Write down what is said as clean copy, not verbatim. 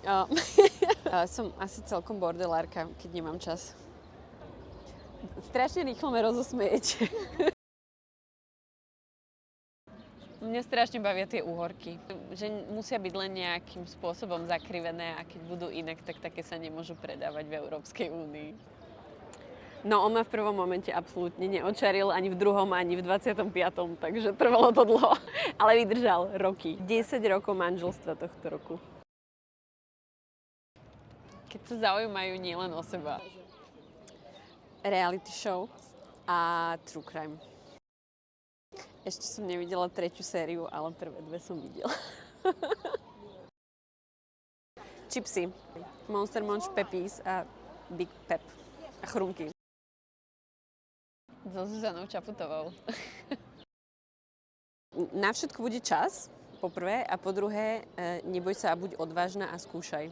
Uh, som asi celkom bordelárka, keď nemám čas. Strašne rýchlo ma rozosmejete. Mňa strašne bavia tie úhorky. Že musia byť len nejakým spôsobom zakrivené a keď budú inak, tak také sa nemôžu predávať v Európskej únii. No, on ma v prvom momente absolútne neočaril, ani v druhom, ani v 25., takže trvalo to dlho. Ale vydržal roky. 10 rokov manželstva tohto roku. Keď sa zaujímajú nielen o seba. Reality show a true crime. Ešte som nevidela 3. sériu, ale prvé 2 som videla. Čipsy. Monster Munch Peppies a Big Pep. A chrumky. So Zuzanou Čaputovou. Na všetko bude čas, po prvé, a po druhé, neboj sa a buď odvážna a skúšaj.